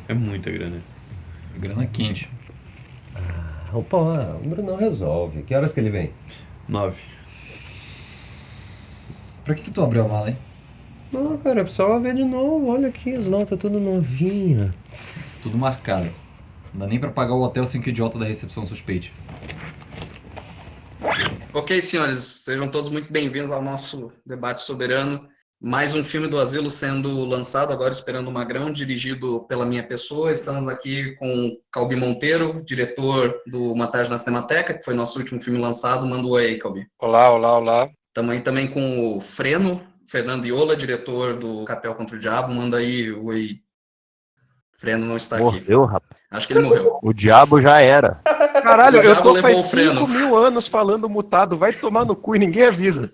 É muita grana. Grana quente. Opa, o Brunão resolve. Que horas que ele vem? 9. Pra que tu abriu a mala, hein? Não, cara, eu precisava ver de novo. Olha aqui, as notas tudo novinha. Tudo marcado. Não dá nem pra pagar o hotel sem que o idiota da recepção suspeite. Ok, senhores, sejam todos muito bem-vindos ao nosso debate soberano. Mais um filme do Asilo sendo lançado, agora esperando o Magrão, dirigido pela minha pessoa. Estamos aqui com Calbi Monteiro, diretor do Uma Tarde na Cinemateca, que foi nosso último filme lançado. Manda um oi aí, Calbi. Olá, olá, olá. Estamos aí também com o Freno, Fernando Iola, diretor do Capel contra o Diabo. Manda aí o oi. Freno não está aqui. Morreu, rapaz. Acho que ele morreu. O diabo já era. Caralho, O eu diabo tô levou faz o freno. 5.000 anos falando mutado. Vai tomar no cu e ninguém avisa.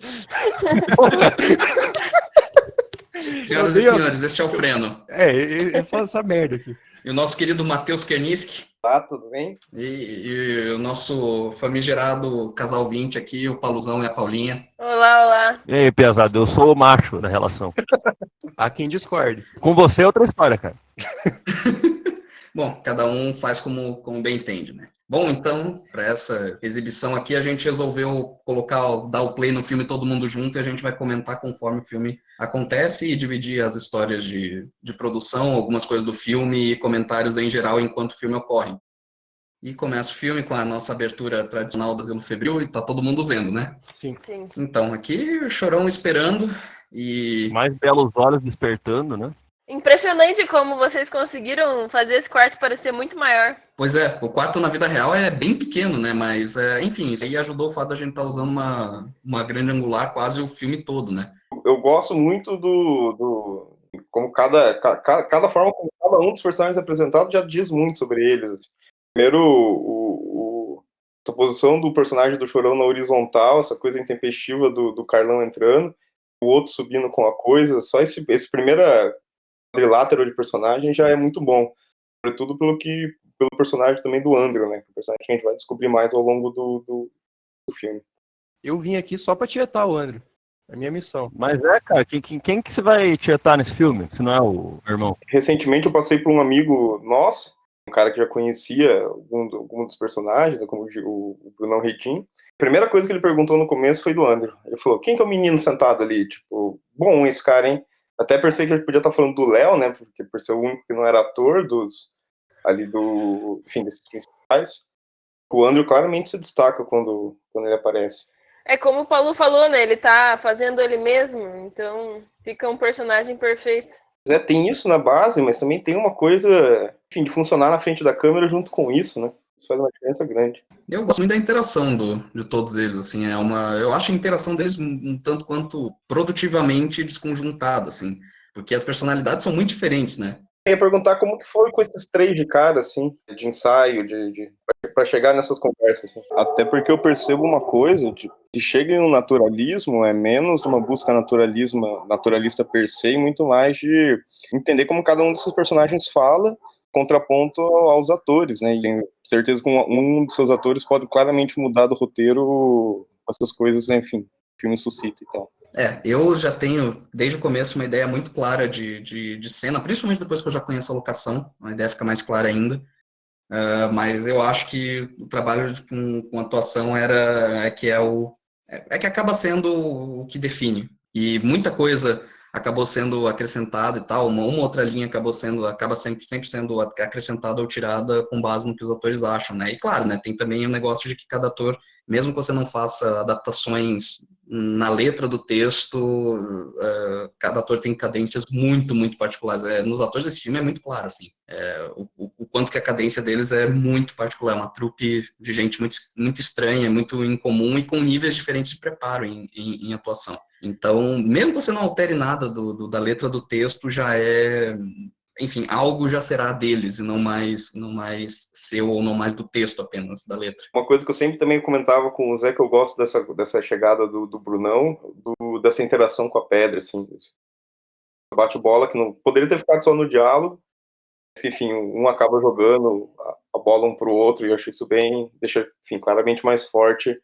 Senhoras e senhores, este é o Freno. É só essa merda aqui. E o nosso querido Matheus Kerniski. Tá, tudo bem? E o nosso famigerado casal 20 aqui, o Paluzão e a Paulinha. Olá, olá. E aí, pesado, eu sou o macho da relação. Há quem discorde. Com você é outra história, cara. Bom, cada um faz como bem entende, né? Bom, então, para essa exibição aqui, a gente resolveu dar o play no filme todo mundo junto e a gente vai comentar conforme o filme acontece e dividir as histórias de produção, algumas coisas do filme e comentários em geral enquanto o filme ocorre. E começa o filme com a nossa abertura tradicional do Asilo Febril e tá todo mundo vendo, né? Sim. Sim. Então, aqui o Chorão esperando e... Mais belos olhos despertando, né? Impressionante como vocês conseguiram fazer esse quarto parecer muito maior. Pois é, o quarto na vida real é bem pequeno, né? Mas, enfim, isso aí ajudou o fato da gente estar usando uma grande angular quase o filme todo, né? Eu gosto muito como cada forma como cada um dos personagens apresentados já diz muito sobre eles. Assim. Primeiro, essa posição do personagem do Chorão na horizontal, essa coisa intempestiva do Carlão entrando, o outro subindo com a coisa, só esse primeiro quadrilátero de personagem já é muito bom. Sobretudo pelo personagem também do Andrew, né? Que é o personagem que a gente vai descobrir mais ao longo do filme. Eu vim aqui só pra tietar o Andrew. É a minha missão. Mas cara, quem que você vai tietar nesse filme, se não é o irmão? Recentemente eu passei por um amigo nosso, um cara que já conhecia algum dos personagens, como o Brunão Redim. A primeira coisa que ele perguntou no começo foi do Andrew. Ele falou, quem que é o menino sentado ali? Tipo, bom esse cara, hein? Até pensei que ele podia estar falando do Léo, né? Porque por ser o único que não era ator enfim, desses principais. O Andrew claramente se destaca quando ele aparece. É como o Paulo falou, né? Ele tá fazendo ele mesmo, então fica um personagem perfeito. Tem isso na base, mas também tem uma coisa, enfim, de funcionar na frente da câmera junto com isso, né? Isso faz uma diferença grande. Eu gosto muito da interação de todos eles, assim, eu acho a interação deles um tanto quanto produtivamente desconjuntada, assim, porque as personalidades são muito diferentes, né? Eu ia perguntar como que foi com esses três de cara, assim, de ensaio, para chegar nessas conversas. Assim. Até porque eu percebo uma coisa, de chega em um naturalismo, é menos de uma busca naturalista per se, e muito mais de entender como cada um desses personagens fala, contraponto aos atores, né? E tenho certeza que um dos seus atores pode claramente mudar do roteiro essas coisas, né? Enfim, o filme suscita e tal. Eu já tenho, desde o começo, uma ideia muito clara de cena, principalmente depois que eu já conheço a locação, a ideia fica mais clara ainda. Mas eu acho que o trabalho com atuação que acaba sendo o que define. E muita coisa acabou sendo acrescentada e tal, uma outra linha acaba sempre sendo acrescentada ou tirada com base no que os atores acham, né? E claro, né, tem também o negócio de que cada ator, mesmo que você não faça adaptações na letra do texto, cada ator tem cadências muito, muito particulares. Nos atores desse filme é muito claro, assim, o quanto que a cadência deles é muito particular, é uma trupe de gente muito, muito estranha, muito incomum e com níveis diferentes de preparo em atuação. Então, mesmo que você não altere nada da letra do texto, enfim, algo já será deles e não mais seu ou não mais do texto apenas, da letra. Uma coisa que eu sempre também comentava com o Zé, que eu gosto dessa chegada do Brunão, dessa interação com a pedra, assim, bate-bola, que não poderia ter ficado só no diálogo, mas, enfim, um acaba jogando a bola um pro outro, e eu acho isso deixa, enfim, claramente mais forte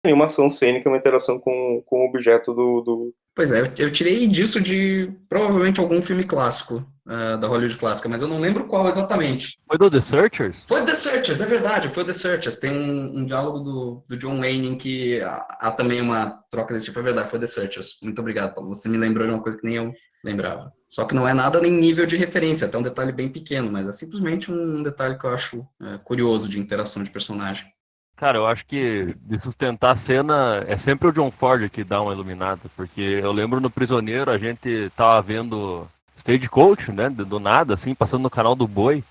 em uma ação cênica, uma interação com o objeto do... Pois é, eu tirei disso de provavelmente algum filme clássico. da Hollywood clássica, mas eu não lembro qual exatamente. Foi do The Searchers? Foi The Searchers, é verdade, foi The Searchers. Tem um diálogo do John Wayne em que há também uma troca desse tipo, é verdade, foi The Searchers. Muito obrigado, Paulo. Você me lembrou de uma coisa que nem eu lembrava. Só que não é nada nem nível de referência, até um detalhe bem pequeno, mas é simplesmente um detalhe que eu acho curioso de interação de personagem. Cara, eu acho que de sustentar a cena é sempre o John Ford que dá uma iluminada, porque eu lembro no Prisioneiro a gente tava vendo Stagecoach, né, do nada, assim, passando no canal do Boi,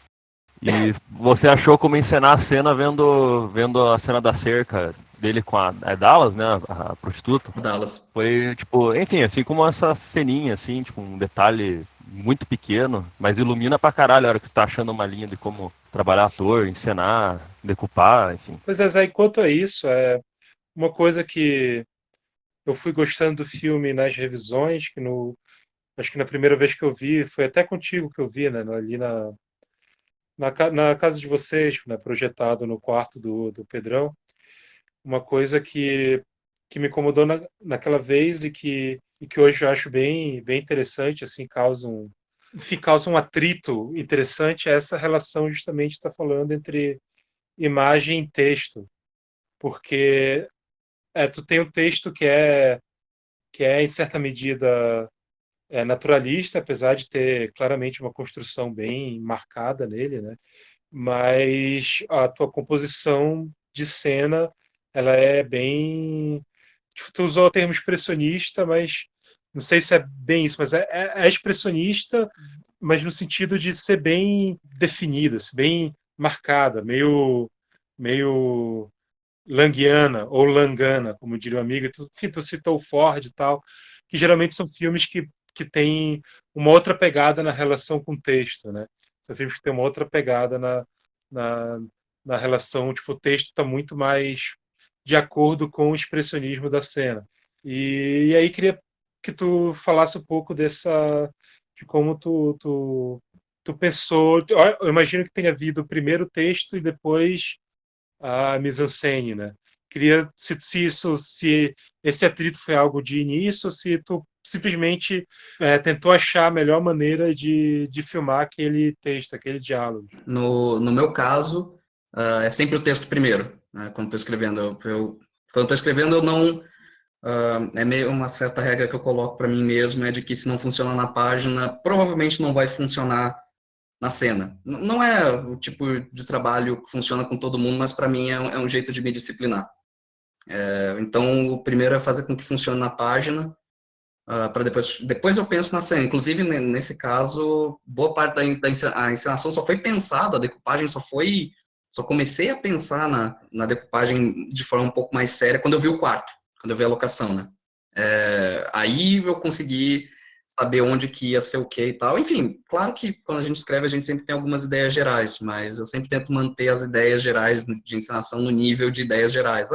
e você achou como encenar a cena vendo a cena da cerca dele com a Dallas, né, a prostituta. Dallas. Foi, tipo, enfim, assim como essa ceninha, assim, tipo, um detalhe muito pequeno, mas ilumina pra caralho a hora que você tá achando uma linha de como trabalhar ator, encenar, decupar, enfim. Pois é, Zé, quanto a isso, uma coisa que eu fui gostando do filme nas revisões, acho que na primeira vez que eu vi, foi até contigo que eu vi, né, ali na casa de vocês, né, projetado no quarto do Pedrão, uma coisa que me incomodou naquela vez e que hoje eu acho bem interessante, assim, causa um atrito interessante, é essa relação justamente que está falando entre imagem e texto, porque tu tem um texto que é em certa medida naturalista, apesar de ter claramente uma construção bem marcada nele, né? Mas a tua composição de cena, ela é bem... Tipo, tu usou o termo expressionista, mas não sei se é bem isso, mas é expressionista, mas no sentido de ser bem definida, bem marcada, meio languiana ou langana, como diria o amigo. Enfim, tu citou o Ford e tal, que geralmente são filmes que têm uma outra pegada na relação com o texto, né? São filmes que têm uma outra pegada na, na relação, tipo, o texto está muito mais de acordo com o expressionismo da cena. E aí queria que tu falasse um pouco de como tu pensou. Eu imagino que tenha havido o primeiro texto e depois a mise-en-scène, né? Queria se esse atrito foi algo de início, ou se tu simplesmente tentou achar a melhor maneira de filmar aquele texto, aquele diálogo. No meu caso, é sempre o texto primeiro, né? Quando estou escrevendo. Quando estou escrevendo, eu não... é meio uma certa regra que eu coloco para mim mesmo, é de que se não funciona na página, provavelmente não vai funcionar na cena. Não é o tipo de trabalho que funciona com todo mundo, mas para mim é um jeito de me disciplinar. Então, o primeiro é fazer com que funcione na página, para depois eu penso na cena. Inclusive, nesse caso, boa parte a encenação só foi pensada, a decupagem só comecei a pensar na decupagem de forma um pouco mais séria quando eu vi o quarto, quando eu vi a locação, né? Aí eu consegui saber onde que ia ser o que e tal. Enfim, claro que quando a gente escreve, a gente sempre tem algumas ideias gerais, mas eu sempre tento manter as ideias gerais de encenação no nível de ideias gerais.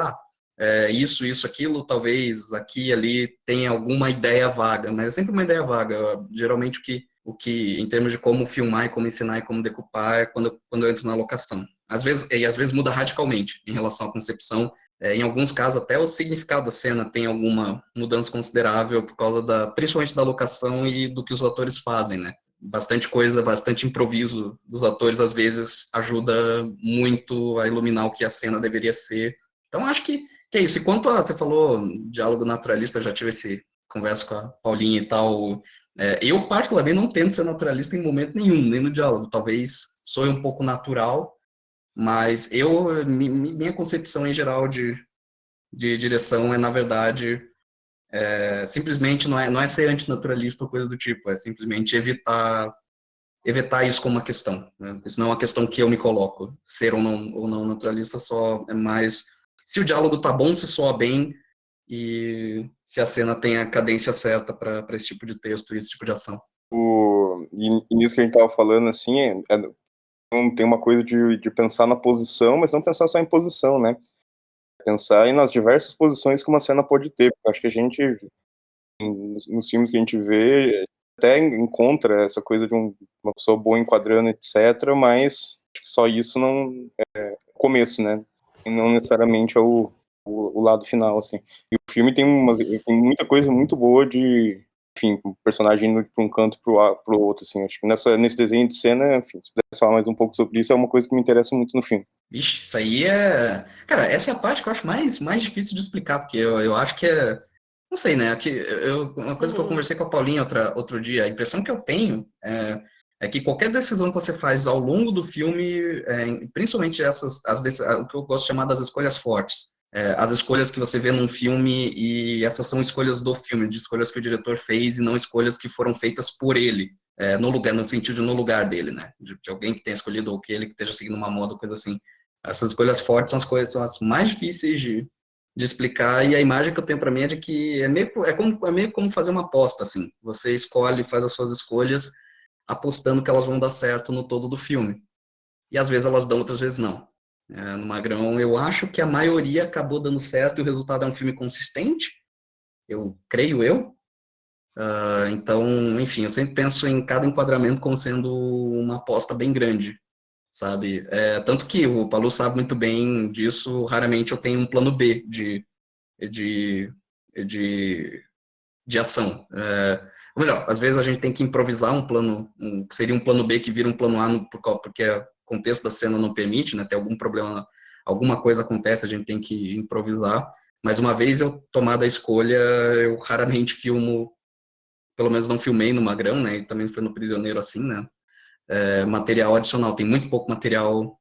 Isso, aquilo, talvez aqui e ali tenha alguma ideia vaga, mas é sempre uma ideia vaga. Geralmente o que em termos de como filmar e como ensinar e como decupar é quando eu entro na locação. Às vezes muda radicalmente em relação à concepção. Em alguns casos, até o significado da cena tem alguma mudança considerável por causa principalmente da locação e do que os atores fazem, né? Bastante coisa, bastante improviso dos atores, às vezes, ajuda muito a iluminar o que a cena deveria ser. Então, acho que é isso. E quanto a, você falou, diálogo naturalista, eu já tive esse conversa com a Paulinha e tal. Eu, particularmente, não tento ser naturalista em momento nenhum, nem no diálogo. Talvez soe um pouco natural, mas minha concepção em geral de direção na verdade, simplesmente não é ser antinaturalista ou coisa do tipo, é simplesmente evitar isso como uma questão, né? Isso não é uma questão que eu me coloco, ser ou não naturalista, só é mais se o diálogo tá bom, se soa bem e se a cena tem a cadência certa para esse tipo de texto e esse tipo de ação. E nisso que a gente tava falando, assim, tem uma coisa de pensar na posição, mas não pensar só em posição, né? Pensar nas diversas posições que uma cena pode ter, porque acho que a gente, nos filmes que a gente vê, até encontra essa coisa de uma pessoa boa enquadrando, etc., mas acho que só isso não é o começo, né? E não necessariamente é o lado final, assim. E o filme tem muita coisa muito boa de enfim, o personagem indo para um canto pro outro, assim. Acho que nesse desenho de cena, enfim, se pudesse falar mais um pouco sobre isso, é uma coisa que me interessa muito no filme. Vixe, isso aí é... Cara, essa é a parte que eu acho mais difícil de explicar, porque eu acho que é... Não sei, né? Uma coisa que eu conversei com a Paulinha outro dia, a impressão que eu tenho é que qualquer decisão que você faz ao longo do filme, principalmente o que eu gosto de chamar das escolhas fortes, as escolhas que você vê num filme, e essas são escolhas do filme, de escolhas que o diretor fez e não escolhas que foram feitas por ele, no sentido de no lugar dele, né? De alguém que tenha escolhido, ou que ele que esteja seguindo uma moda, coisa assim. Essas escolhas fortes são as mais difíceis de explicar, e a imagem que eu tenho para mim é de que é meio como fazer uma aposta, assim. Você escolhe, faz as suas escolhas, apostando que elas vão dar certo no todo do filme. E às vezes elas dão, outras vezes não. No Magrão, eu acho que a maioria acabou dando certo e o resultado é um filme consistente, creio eu. Então, enfim, eu sempre penso em cada enquadramento como sendo uma aposta bem grande, sabe? Tanto que o Palu sabe muito bem disso, raramente eu tenho um plano B de ação. Ou melhor, às vezes a gente tem que improvisar um plano, que seria um plano B que vira um plano A, porque o contexto da cena não permite, né? Tem algum problema, alguma coisa acontece, a gente tem que improvisar. Mas uma vez eu tomada a escolha, eu raramente filmo, pelo menos não filmei no Magrão, né? E também foi no Prisioneiro assim, né? Material adicional, tem muito pouco material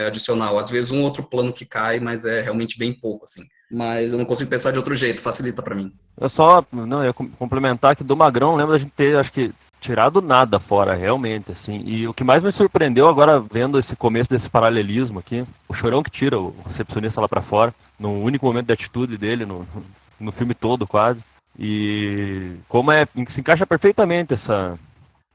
adicional. Às vezes um outro plano que cai, mas é realmente bem pouco, assim. Mas eu não consigo pensar de outro jeito, facilita para mim. Eu ia complementar que do Magrão, lembro da gente ter, acho que, tirado nada fora, realmente, assim. E o que mais me surpreendeu agora, vendo esse começo desse paralelismo aqui, o chorão que tira o recepcionista lá pra fora, no único momento de atitude dele, no filme todo, quase. E como se encaixa perfeitamente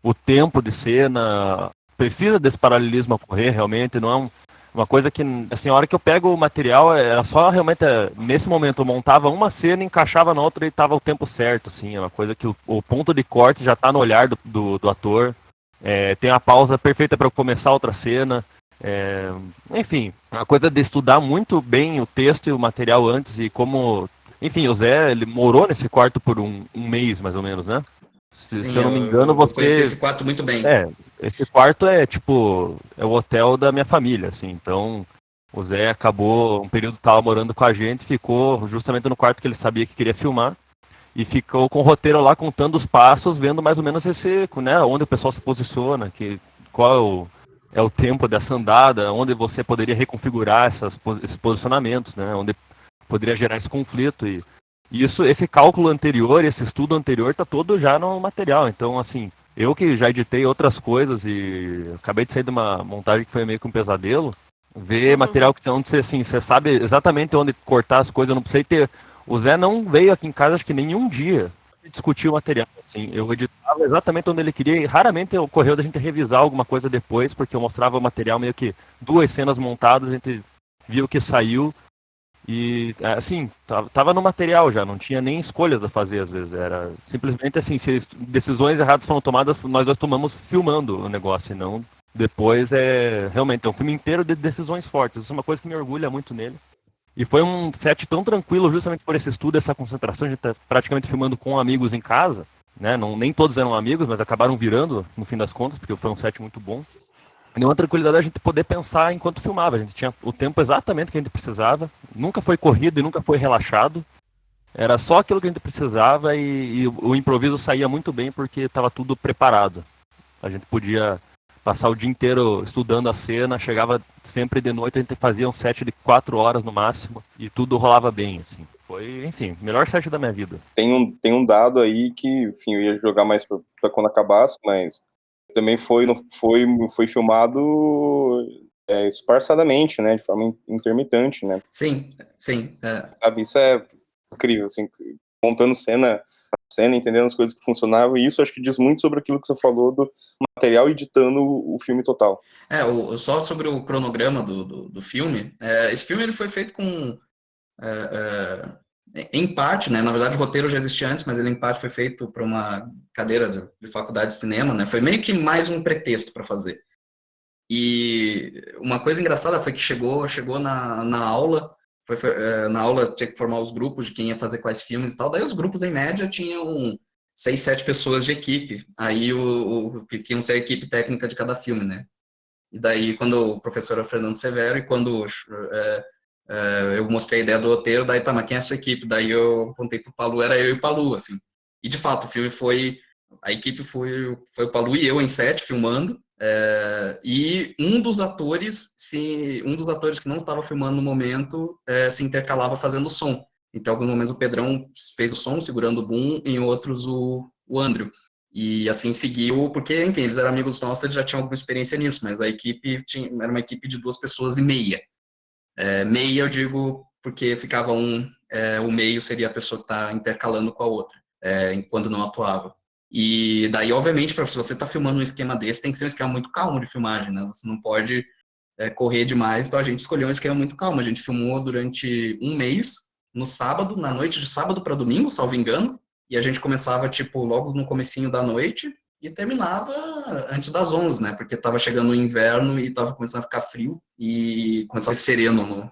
o tempo de cena, precisa desse paralelismo ocorrer, realmente, não é uma coisa que, assim, a hora que eu pego o material, era só realmente, nesse momento, eu montava uma cena, encaixava na outra e estava o tempo certo, assim, é uma coisa que o ponto de corte já está no olhar do ator, tem a pausa perfeita para começar outra cena, enfim, a coisa de estudar muito bem o texto e o material antes, e como, enfim, o Zé, ele morou nesse quarto por um mês, mais ou menos, né? Se eu não me engano, eu conheci esse quarto muito bem. Esse quarto é o hotel da minha família, assim. Então, o Zé acabou, um período estava morando com a gente, ficou justamente no quarto que ele sabia que queria filmar, e ficou com o roteiro lá, contando os passos, vendo mais ou menos né, onde o pessoal se posiciona, qual é o tempo dessa andada, onde você poderia reconfigurar esses posicionamentos, né, onde poderia gerar esse conflito. E esse cálculo anterior, esse estudo anterior, está todo já no material. Então, assim, eu que já editei outras coisas e acabei de sair de uma montagem que foi meio que um pesadelo, ver material onde você sabe exatamente onde cortar as coisas, eu não precisei ter... O Zé não veio aqui em casa, acho que nenhum dia, discutir o material. Assim, eu editava exatamente onde ele queria e raramente ocorreu da gente revisar alguma coisa depois, porque eu mostrava o material meio que 2 cenas montadas, a gente viu o que saiu. E, assim, tava no material já, não tinha nem escolhas a fazer às vezes, era simplesmente assim, se decisões erradas foram tomadas, nós tomamos filmando o negócio, e não depois realmente é um filme inteiro de decisões fortes, isso é uma coisa que me orgulha muito nele. E foi um set tão tranquilo justamente por esse estudo, essa concentração, a gente tá praticamente filmando com amigos em casa, né, nem todos eram amigos, mas acabaram virando no fim das contas, porque foi um set muito bom. Deu uma tranquilidade a gente poder pensar enquanto filmava. A gente tinha o tempo exatamente que a gente precisava. Nunca foi corrido e nunca foi relaxado. Era só aquilo que a gente precisava e o improviso saía muito bem porque estava tudo preparado. A gente podia passar o dia inteiro estudando a cena, chegava sempre de noite, a gente fazia um set de 4 horas no máximo e tudo rolava bem, assim. Foi, enfim, o melhor set da minha vida. Tem um dado aí que, enfim, eu ia jogar mais pra quando acabasse, mas também foi filmado esparçadamente, né, de forma intermitente, né? Sim. Sabe, isso é incrível, assim, montando cena, entendendo as coisas que funcionavam, e isso acho que diz muito sobre aquilo que você falou do material editando o filme total. Só sobre o cronograma do filme, esse filme ele foi feito com... em parte, né, na verdade o roteiro já existia antes, mas ele em parte foi feito para uma cadeira de faculdade de cinema, né, foi meio que mais um pretexto para fazer. E uma coisa engraçada foi que chegou na aula, na aula tinha que formar os grupos de quem ia fazer quais filmes e tal, daí os grupos em média tinham 6, 7 pessoas de equipe. Aí que iam ser a equipe técnica de cada filme, né? E daí, quando o professor era o Fernando Severo, e quando eu mostrei a ideia do roteiro, daí, tá, mas quem é a sua equipe? Daí eu apontei pro Palu, era eu e o Palu, assim. E, de fato, o filme a equipe foi o Palu e eu em set, filmando, e um dos atores que não estava filmando no momento, se intercalava fazendo som. Então, em alguns momentos o Pedrão fez o som, segurando o boom, em outros o Andrew. E assim seguiu, porque, enfim, eles eram amigos nossos, eles já tinham alguma experiência nisso, mas a equipe era uma equipe de 2 pessoas e meia. Meia, eu digo, porque ficava o meio seria a pessoa que está intercalando com a outra, enquanto não atuava. E daí, obviamente, se você está filmando um esquema desse, tem que ser um esquema muito calmo de filmagem, né? Você não pode correr demais, então a gente escolheu um esquema muito calmo. A gente filmou durante um mês, no sábado, na noite de sábado para domingo, salvo engano, e a gente começava, tipo, logo no comecinho da noite e terminava antes das 11, né? Porque estava chegando o inverno e estava começando a ficar frio e começava a ser sereno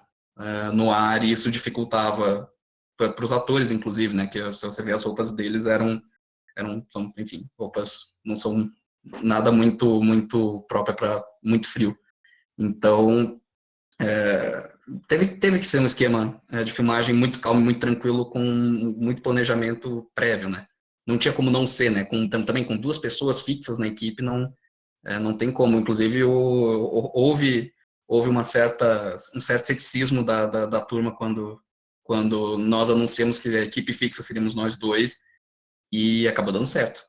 no ar, e isso dificultava para os atores, inclusive, né? Que se você ver as roupas deles são, enfim, roupas não são nada muito própria para muito frio. Então, teve que ser um esquema de filmagem muito calmo, muito tranquilo, com muito planejamento prévio, né? Não tinha como não ser, né? Também com 2 pessoas fixas na equipe, não tem como. Inclusive, houve um certo ceticismo da turma quando nós anunciamos que a equipe fixa seríamos nós 2, e acabou dando certo.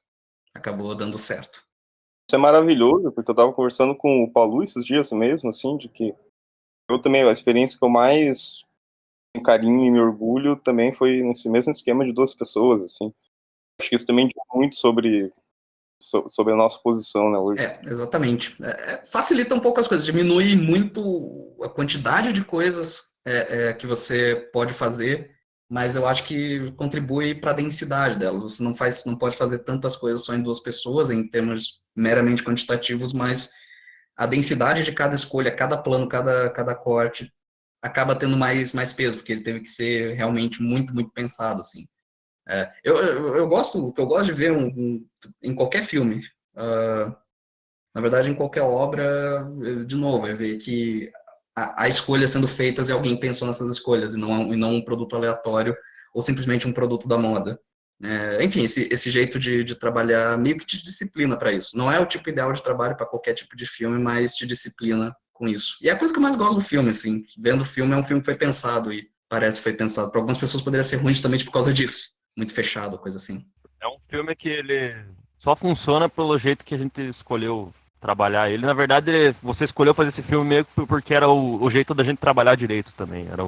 Isso é maravilhoso, porque eu tava conversando com o Paulo esses dias mesmo, assim, de que eu também, a experiência que eu mais tenho carinho e me orgulho também foi nesse mesmo esquema de 2 pessoas, assim. Acho que isso também diz muito sobre a nossa posição, né, hoje. Exatamente. Facilita um pouco as coisas, diminui muito a quantidade de coisas que você pode fazer, mas eu acho que contribui para a densidade delas. Você não pode fazer tantas coisas só em 2 pessoas, em termos meramente quantitativos, mas a densidade de cada escolha, cada plano, cada corte, acaba tendo mais peso, porque ele teve que ser realmente muito, muito pensado, assim. O que eu gosto de ver em qualquer filme, na verdade, em qualquer obra, de novo, é ver que a escolha sendo feita e alguém pensou nessas escolhas, e não um produto aleatório, ou simplesmente um produto da moda. Enfim, esse jeito de trabalhar meio que te disciplina para isso. Não é o tipo ideal de trabalho para qualquer tipo de filme, mas te disciplina com isso. E é a coisa que eu mais gosto do filme, assim, vendo o filme, é um filme que foi pensado, e parece que foi pensado. Para algumas pessoas poderia ser ruim justamente por causa disso. Muito fechado, coisa assim. É um filme que ele só funciona pelo jeito que a gente escolheu trabalhar ele. Na verdade, você escolheu fazer esse filme meio que porque era o jeito da gente trabalhar direito também. Era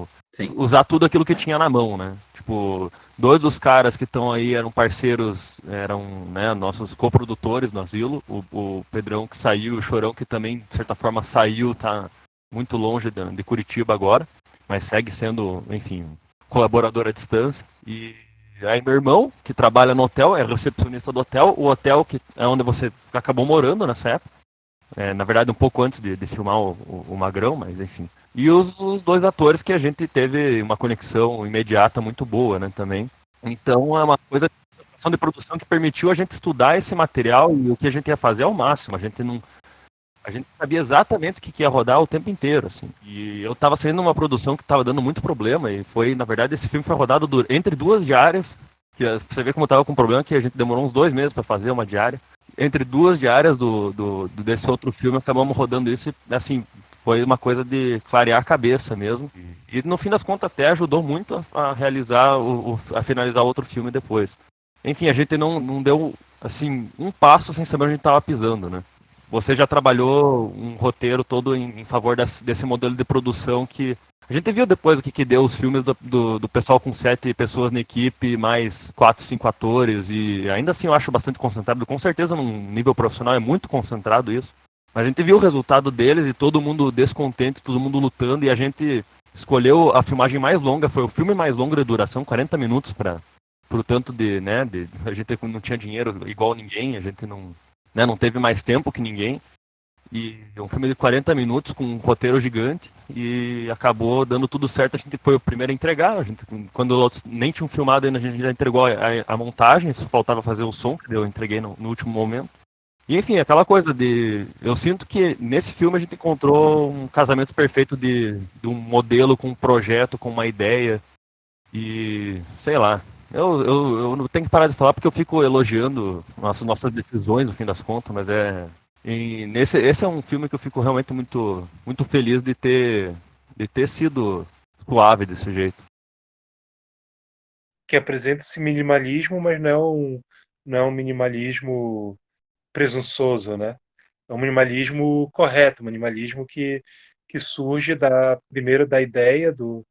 usar tudo aquilo que tinha na mão, né? Tipo, 2 dos caras que estão aí eram parceiros, eram, né, nossos coprodutores no Asilo. O Pedrão que saiu, o Chorão que também, de certa forma, saiu, tá muito longe de Curitiba agora, mas segue sendo, enfim, colaborador à distância. E aí meu irmão, que trabalha no hotel, é recepcionista do hotel, o hotel que é onde você acabou morando nessa época. Na verdade, um pouco antes de filmar o Magrão, mas enfim. E os 2 atores que a gente teve uma conexão imediata muito boa, né, também. Então é uma coisa de produção que permitiu a gente estudar esse material, e o que a gente ia fazer ao máximo. A gente sabia exatamente o que ia rodar o tempo inteiro, assim. E eu estava saindo numa produção que estava dando muito problema, e na verdade, esse filme foi rodado entre 2 diárias, que você vê como estava com problema, que a gente demorou uns 2 meses para fazer uma diária. Entre 2 diárias desse outro filme, acabamos rodando isso, e, assim, foi uma coisa de clarear a cabeça mesmo. E no fim das contas até ajudou muito a realizar, a finalizar outro filme depois. Enfim, a gente não deu, assim, um passo sem saber onde a gente estava pisando, né? Você já trabalhou um roteiro todo em favor desse modelo de produção que a gente viu depois o que deu os filmes do pessoal com 7 pessoas na equipe, mais 4, 5 atores, e ainda assim eu acho bastante concentrado. Com certeza, num nível profissional, é muito concentrado isso. Mas a gente viu o resultado deles e todo mundo descontente, todo mundo lutando, e a gente escolheu a filmagem mais longa, foi o filme mais longo de duração, 40 minutos, pro tanto a gente não tinha dinheiro igual ninguém, a gente não teve mais tempo que ninguém. E é um filme de 40 minutos com um roteiro gigante e acabou dando tudo certo. A gente foi o primeiro a entregar. Quando outros nem tinham filmado ainda, a gente já entregou a montagem, só faltava fazer o som, que eu entreguei no último momento. E enfim, aquela coisa de... Eu sinto que nesse filme a gente encontrou um casamento perfeito de um modelo com um projeto, com uma ideia. E sei lá. Eu não tenho que parar de falar porque eu fico elogiando nossas decisões no fim das contas, mas esse é um filme que eu fico realmente muito, muito feliz de ter sido suave desse jeito. Que apresenta esse minimalismo, mas não é um minimalismo presunçoso, né? É um minimalismo correto, um minimalismo que surge primeiro da ideia do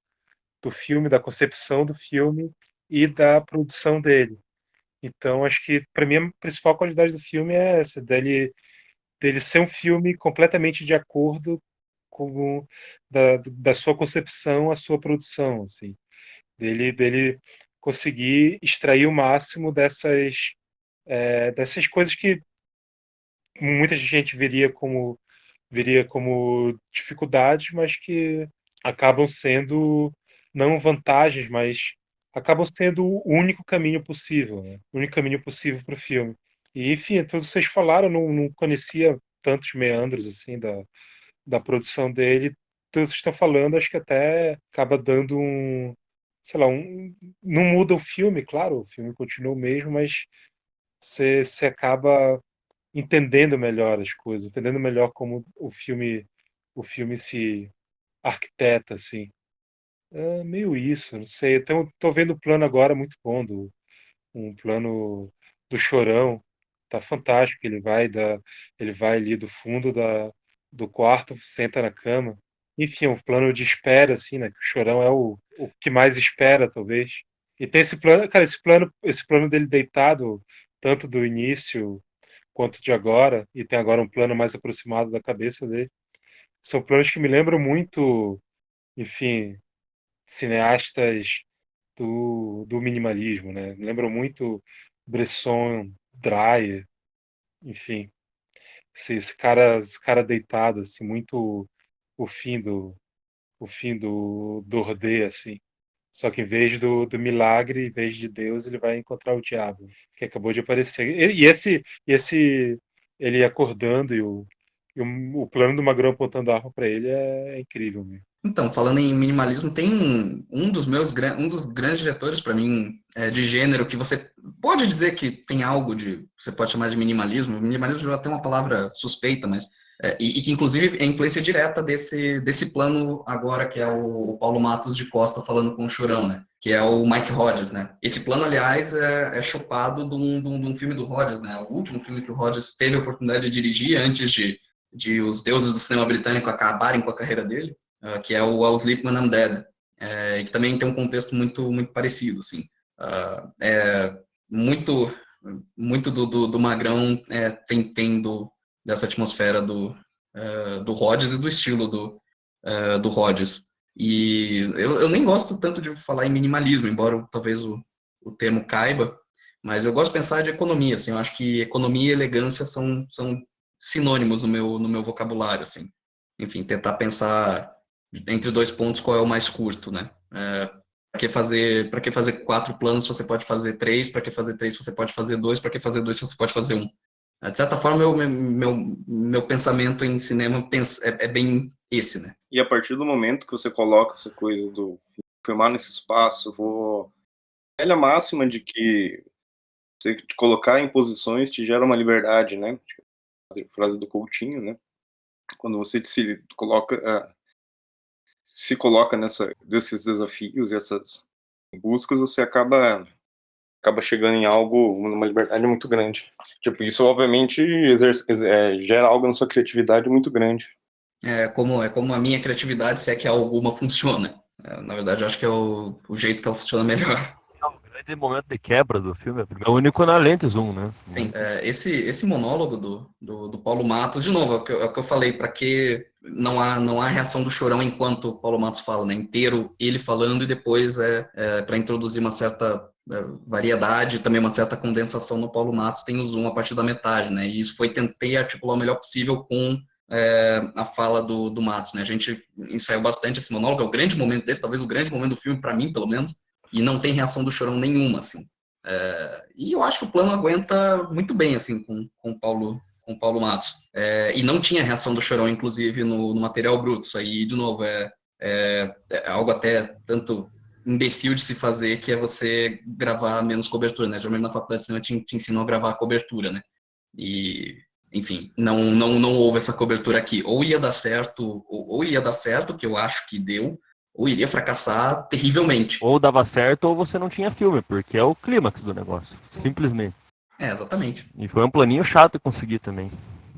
filme, da concepção do filme e da produção dele. Então, acho que, para mim, a principal qualidade do filme é essa, dele ser um filme completamente de acordo com da sua concepção à sua produção, assim. Dele conseguir extrair o máximo dessas coisas que muita gente veria como dificuldades, mas que acabam sendo não vantagens, mas acabam sendo o único caminho possível, né? O único caminho possível para o filme. E, enfim, todos vocês falaram, não conhecia tantos meandros assim da produção dele. Todos vocês estão falando, acho que até acaba dando sei lá, não muda o filme, claro, o filme continua o mesmo, mas você acaba entendendo melhor as coisas, entendendo melhor como o filme se arquiteta, assim. É meio isso, não sei. Então, tô vendo o plano agora muito bom, um plano do Chorão. Tá fantástico. Ele vai ali do fundo do quarto, senta na cama. Enfim, é um plano de espera, assim, né? Que o Chorão é o que mais espera, talvez. E tem esse plano, cara, esse plano dele deitado, tanto do início quanto de agora, e tem agora um plano mais aproximado da cabeça dele. São planos que me lembram muito, enfim, cineastas do minimalismo, né? Me lembram muito Bresson, Dreyer, enfim, esse cara deitado, assim, muito o fim do Dorday, assim. Só que em vez do milagre, em vez de Deus, ele vai encontrar o diabo, que acabou de aparecer. E esse ele acordando e o plano do Magrão apontando a arma para ele é incrível, mesmo. Então, falando em minimalismo, tem um dos grandes diretores, para mim, de gênero, que você pode dizer que tem algo você pode chamar de minimalismo. Minimalismo já tem uma palavra suspeita, mas e que inclusive é influência direta desse plano agora, que é o Paulo Matos de Costa falando com o Chorão, né? Que é o Mike Hodges, né? Esse plano, aliás, é chupado de um filme do Hodges, né? O último filme que o Hodges teve a oportunidade de dirigir antes de os deuses do cinema britânico acabarem com a carreira dele, que é o I'll Sleep When I'm Dead, que também tem um contexto muito, muito parecido, assim. Muito, muito do Magrão tem dessa atmosfera do Hodges e do estilo do Hodges. E eu nem gosto tanto de falar em minimalismo, embora talvez o termo caiba, mas eu gosto de pensar de economia, assim. Eu acho que economia e elegância são sinônimos no meu vocabulário, assim. Enfim, tentar pensar entre dois pontos qual é o mais curto, né? Para que fazer 4 planos se você pode fazer 3? Para que fazer 3 se você pode fazer 2? Para que fazer 2 se você pode fazer 1? De certa forma, meu pensamento em cinema é bem esse, né? E a partir do momento que você coloca essa coisa do filmar nesse espaço, a velha máxima de que você te colocar em posições te gera uma liberdade, né? A frase do Coutinho, né? Quando você se coloca desses desafios e essas buscas, você acaba chegando em algo, uma liberdade muito grande. Tipo, isso obviamente gera algo na sua criatividade muito grande. É como a minha criatividade, se é que alguma funciona. Na verdade, eu acho que é o jeito que ela funciona melhor. O grande momento de quebra do filme é o único na lente zoom, né? Sim, esse monólogo do Paulo Matos, de novo, é o que eu falei, para que não há reação do Chorão enquanto o Paulo Matos fala, né? Inteiro ele falando, e depois para introduzir uma certa variedade, também uma certa condensação no Paulo Matos, tem o zoom a partir da metade, né? E isso tentei articular o melhor possível com a fala do Matos, né? A gente ensaiou bastante esse monólogo, é o grande momento dele, talvez o grande momento do filme, para mim, pelo menos, e não tem reação do Chorão nenhuma, assim. E eu acho que o plano aguenta muito bem, assim, com o Paulo Matos. E não tinha reação do Chorão, inclusive, no material bruto. Isso aí, de novo, é algo até tanto imbecil de se fazer, que é você gravar menos cobertura, né? Geralmente na faculdade de cinema te ensinam a gravar a cobertura, né? E, enfim, não houve essa cobertura aqui. Ou ia dar certo, ou ia dar certo, que eu acho que deu, ou iria fracassar terrivelmente. Ou dava certo ou você não tinha filme, porque é o clímax do negócio, simplesmente. Exatamente. E foi um planinho chato de conseguir também.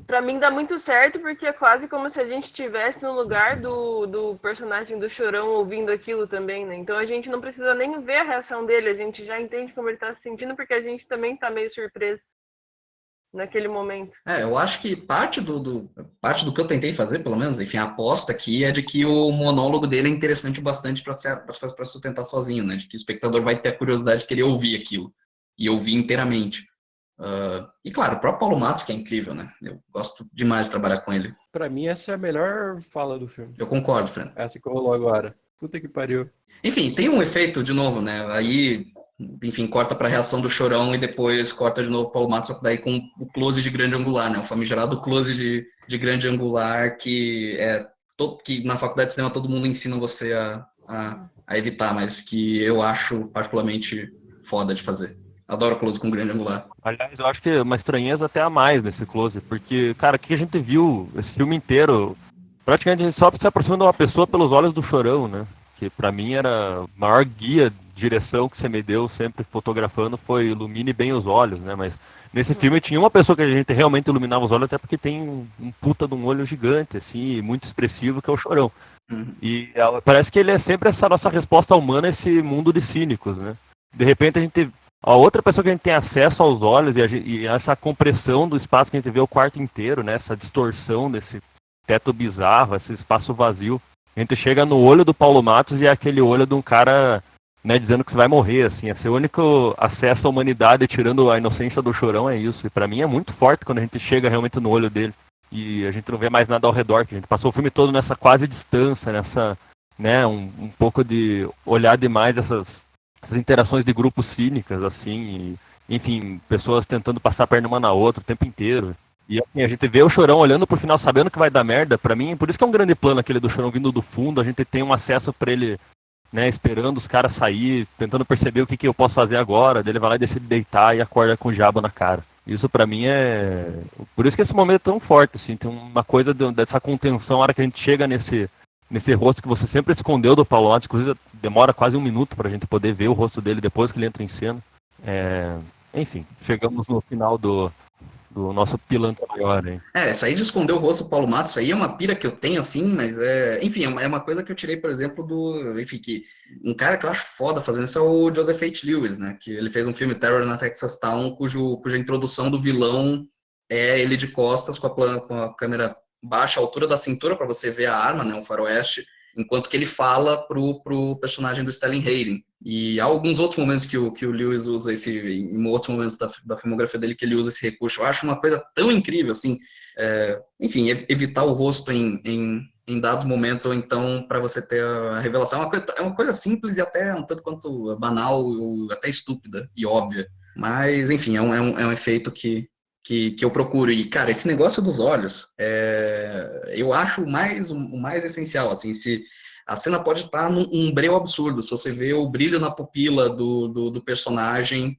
Pra mim dá muito certo, porque é quase como se a gente estivesse no lugar do personagem do Chorão ouvindo aquilo também, né? Então a gente não precisa nem ver a reação dele, a gente já entende como ele tá se sentindo, porque a gente também tá meio surpreso naquele momento. Eu acho que parte do que eu tentei fazer, pelo menos, enfim, a aposta aqui é de que o monólogo dele é interessante bastante para sustentar sozinho, né? De que o espectador vai ter a curiosidade de querer ouvir aquilo, e ouvir inteiramente. E claro, o próprio Paulo Matos, que é incrível, né? Eu gosto demais de trabalhar com ele. Pra mim, essa é a melhor fala do filme. Eu concordo, Fran. Essa que rolou agora. Puta que pariu. Enfim, tem um efeito, de novo, né? Aí, enfim, corta pra reação do Chorão e depois corta de novo o Paulo Matos, daí com o close de grande angular, né? O famigerado close de grande angular que que na faculdade de cinema todo mundo ensina você a evitar, mas que eu acho particularmente foda de fazer. Adoro close com grande angular. Aliás, eu acho que uma estranheza até a mais nesse close, porque, cara, o que a gente viu esse filme inteiro, praticamente a gente só se aproxima de uma pessoa pelos olhos do Chorão, né? Que pra mim era a maior guia, direção que você me deu sempre fotografando foi ilumine bem os olhos, né? Mas nesse filme tinha uma pessoa que a gente realmente iluminava os olhos, até porque tem um puta de um olho gigante, assim, muito expressivo, que é o Chorão. E parece que ele é sempre essa nossa resposta humana a esse mundo de cínicos, né? De repente a outra pessoa que a gente tem acesso aos olhos e essa compressão do espaço que a gente vê o quarto inteiro, né? Essa distorção desse teto bizarro, esse espaço vazio. A gente chega no olho do Paulo Matos e é aquele olho de um cara, né, dizendo que você vai morrer, assim. Esse único acesso à humanidade, tirando a inocência do Chorão, é isso. E pra mim é muito forte quando a gente chega realmente no olho dele. E a gente não vê mais nada ao redor, que a gente passou o filme todo nessa quase distância, nessa, né, um pouco de olhar demais essas interações de grupos cínicas, assim, e, enfim, pessoas tentando passar a perna uma na outra o tempo inteiro. E assim, a gente vê o Chorão olhando pro final, sabendo que vai dar merda, pra mim, por isso que é um grande plano aquele do Chorão vindo do fundo, a gente tem um acesso pra ele, né, esperando os caras sair, tentando perceber o que eu posso fazer agora, daí ele vai lá e decide deitar e acorda com o diabo na cara. Isso pra mim é... Por isso que esse momento é tão forte, assim, tem uma coisa dessa contenção, a hora que a gente chega nesse rosto que você sempre escondeu do Paulo Matos, inclusive demora quase 1 minuto pra gente poder ver o rosto dele depois que ele entra em cena. Enfim, chegamos no final do nosso pilantra maior, hein? Isso aí de esconder o rosto do Paulo Matos, isso aí é uma pira que eu tenho, assim, mas enfim, é uma coisa que eu tirei, por exemplo, enfim, que um cara que eu acho foda fazendo isso é o Joseph H. Lewis, né, que ele fez um filme Terror na Texas Town, cuja introdução do vilão é ele de costas com a câmera baixa, a altura da cintura para você ver a arma, né, um faroeste, enquanto que ele fala pro personagem do Sterling Hayden. E há alguns outros momentos que o Lewis usa em outros momentos da filmografia dele, que ele usa esse recurso. Eu acho uma coisa tão incrível, assim, enfim, evitar o rosto em dados momentos, ou então para você ter a revelação. É uma coisa simples e até um tanto quanto banal, ou até estúpida e óbvia. Mas, enfim, é um efeito que eu procuro. E, cara, esse negócio dos olhos, eu acho o mais essencial, assim, se a cena pode estar num breu absurdo, se você vê o brilho na pupila do personagem,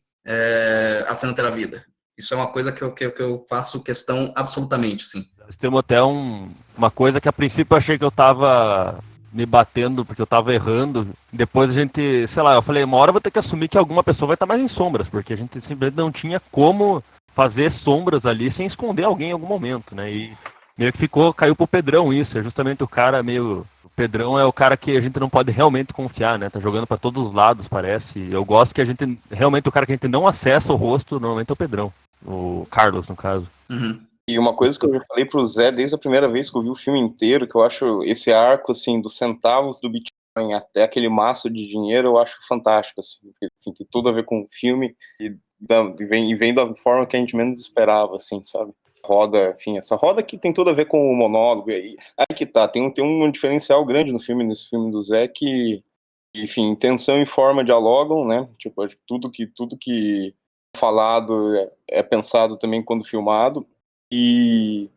a cena terá vida. Isso é uma coisa que eu faço questão absolutamente, sim. Nós temos até uma coisa que a princípio eu achei que eu tava me batendo, porque eu tava errando. Depois a gente, sei lá, eu falei, uma hora eu vou ter que assumir que alguma pessoa vai estar mais em sombras, porque a gente simplesmente não tinha como fazer sombras ali sem esconder alguém em algum momento, né? E meio que caiu pro Pedrão isso, é justamente o cara meio... O Pedrão é o cara que a gente não pode realmente confiar, né? Tá jogando pra todos os lados, parece. Eu gosto que realmente o cara que a gente não acessa o rosto, normalmente é o Pedrão. O Carlos, no caso. Uhum. E uma coisa que eu já falei pro Zé desde a primeira vez que eu vi o filme inteiro, que eu acho esse arco, assim, dos centavos do Bitcoin até aquele maço de dinheiro, eu acho fantástico, assim. Enfim, tem tudo a ver com o filme e vem da forma que a gente menos esperava, assim, sabe? roda, enfim, essa roda que tem tudo a ver com o monólogo, aí que tá, tem um diferencial grande nesse filme do Zé, que, enfim, intenção e forma dialogam, né, tipo, tudo que é falado é pensado também quando filmado, e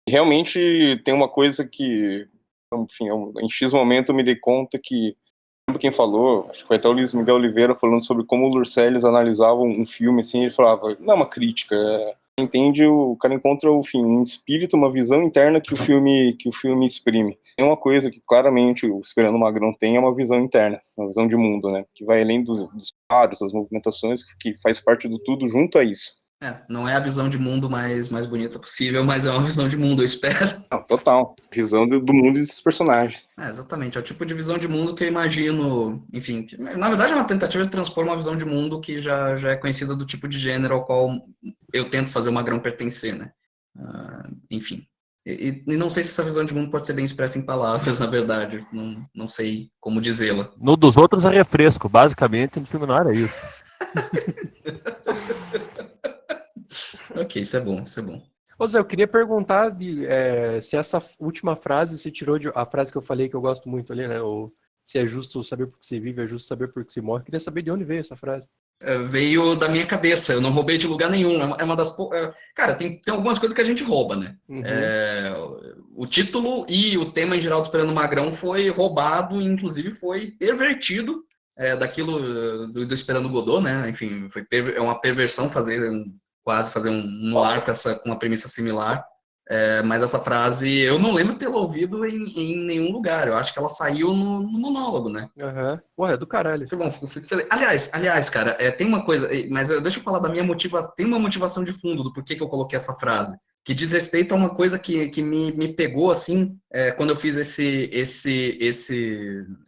realmente tem uma coisa que, enfim, em X momento eu me dei conta que, não lembro quem falou, acho que foi até o Luiz Miguel Oliveira falando sobre como o Lurceles analisava um filme, assim, ele falava, não é uma crítica, entende, o cara encontra um espírito, uma visão interna que o filme exprime. Tem uma coisa que claramente o Esperando o Magrão tem, é uma visão interna, uma visão de mundo, né, que vai além dos quadros, das movimentações, que faz parte do tudo junto a isso. Não é a visão de mundo mais bonita possível, mas é uma visão de mundo, eu espero. Não, total. Visão do mundo e desses personagens. Exatamente. É o tipo de visão de mundo que eu imagino, enfim, que, na verdade é uma tentativa de transpor uma visão de mundo que já é conhecida do tipo de gênero ao qual eu tento fazer o Magrão pertencer, né? Enfim. E não sei se essa visão de mundo pode ser bem expressa em palavras, na verdade. Não sei como dizê-la. No dos outros é refresco. Basicamente, no filme não era isso. Ok, isso é bom, isso é bom. Ô Zé, eu queria perguntar se essa última frase você tirou de a frase que eu falei que eu gosto muito ali, né? Ou se é justo saber por que você vive, é justo saber por que você morre. Eu queria saber de onde veio essa frase. Veio da minha cabeça, eu não roubei de lugar nenhum. É uma das. Cara, tem algumas coisas que a gente rouba, né? Uhum. O título e o tema em geral do Esperando o Magrão foi roubado, inclusive foi pervertido daquilo do Esperando o Godot, né? Enfim, é uma perversão quase fazer um noir com uma premissa similar. Mas essa frase, eu não lembro de tê-la ouvido em nenhum lugar. Eu acho que ela saiu no monólogo, né? Aham. Ué, é do caralho. Que bom, fico feliz. Aliás, cara, tem uma coisa, mas deixa eu falar da minha motivação. Tem uma motivação de fundo do porquê que eu coloquei essa frase, que diz respeito a uma coisa que me pegou, assim, quando eu fiz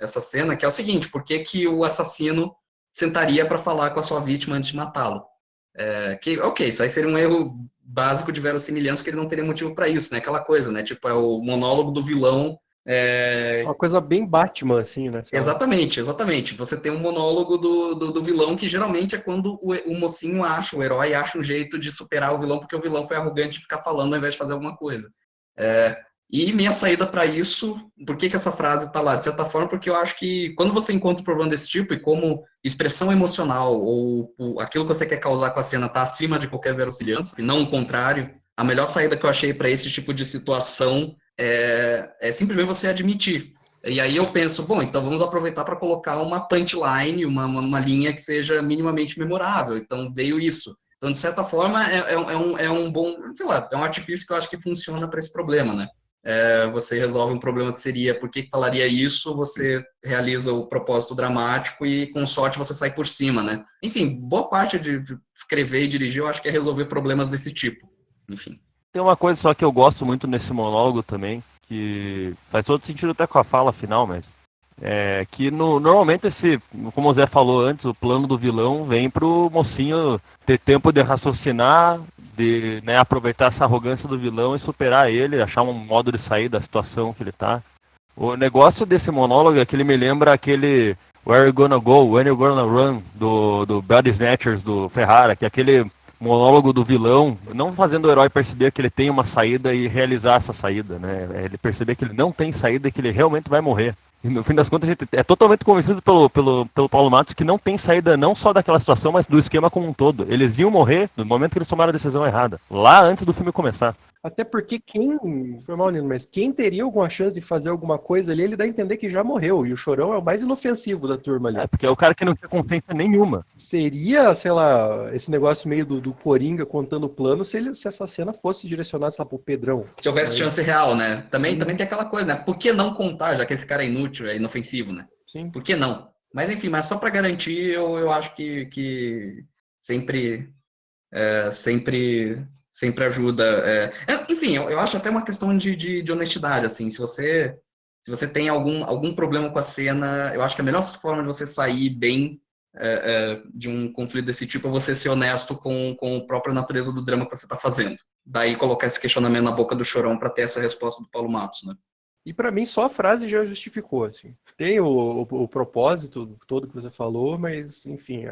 essa cena, que é o seguinte: por que que o assassino sentaria para falar com a sua vítima antes de matá-lo? Ok, isso aí seria um erro básico de verossimilhança, porque eles não teriam motivo para isso, né? Aquela coisa, né? Tipo, é o monólogo do vilão. Uma coisa bem Batman, assim, né? Exatamente. Você tem um monólogo do vilão, que geralmente é quando o mocinho acha, o herói acha um jeito de superar o vilão, porque o vilão foi arrogante de ficar falando ao invés de fazer alguma coisa. E minha saída para isso, por que essa frase está lá? De certa forma, porque eu acho que quando você encontra um problema desse tipo, e como expressão emocional, ou aquilo que você quer causar com a cena está acima de qualquer verossimilhança, e não o contrário, a melhor saída que eu achei para esse tipo de situação é simplesmente você admitir. E aí eu penso, bom, então vamos aproveitar para colocar uma punchline, uma linha que seja minimamente memorável. Então veio isso. Então, de certa forma, é um bom, sei lá, é um artifício que eu acho que funciona para esse problema, né? Você resolve um problema que seria por que falaria isso, você realiza o propósito dramático e, com sorte, você sai por cima, né? Enfim, boa parte de escrever e dirigir, eu acho que é resolver problemas desse tipo. Enfim. Tem uma coisa só que eu gosto muito nesse monólogo também, que faz todo sentido até com a fala final, mas que normalmente como o Zé falou antes, o plano do vilão vem pro mocinho ter tempo de raciocinar, de aproveitar essa arrogância do vilão e superar ele, achar um modo de sair da situação que ele tá. O negócio desse monólogo é que ele me lembra aquele Where You Gonna Go, When You Gonna Run, do Body Snatchers, do Ferrara, que é aquele monólogo do vilão, não fazendo o herói perceber que ele tem uma saída e realizar essa saída, né? Ele perceber que ele não tem saída e que ele realmente vai morrer. E no fim das contas, a gente é totalmente convencido pelo Paulo Matos que não tem saída não só daquela situação, mas do esquema como um todo. Eles iam morrer no momento que eles tomaram a decisão errada, lá antes do filme começar. Até porque foi mal, Nino, mas quem teria alguma chance de fazer alguma coisa ali, ele dá a entender que já morreu. E o Chorão é o mais inofensivo da turma ali. Porque é o cara que não tem consciência nenhuma. Seria, sei lá, esse negócio meio do Coringa contando o plano se essa cena fosse direcionada, sabe, pro Pedrão. Se houvesse chance real, né? Também tem aquela coisa, né? Por que não contar, já que esse cara é inútil, é inofensivo, né? Sim. Por que não? Mas enfim, só para garantir, eu acho que sempre ajuda. Enfim, eu acho até uma questão de honestidade, assim. Se você tem algum problema com a cena, eu acho que a melhor forma de você sair bem de um conflito desse tipo é você ser honesto com a própria natureza do drama que você está fazendo. Daí colocar esse questionamento na boca do Chorão para ter essa resposta do Paulo Matos, né? E pra mim só a frase já justificou, assim. Tem o propósito todo que você falou, mas, enfim,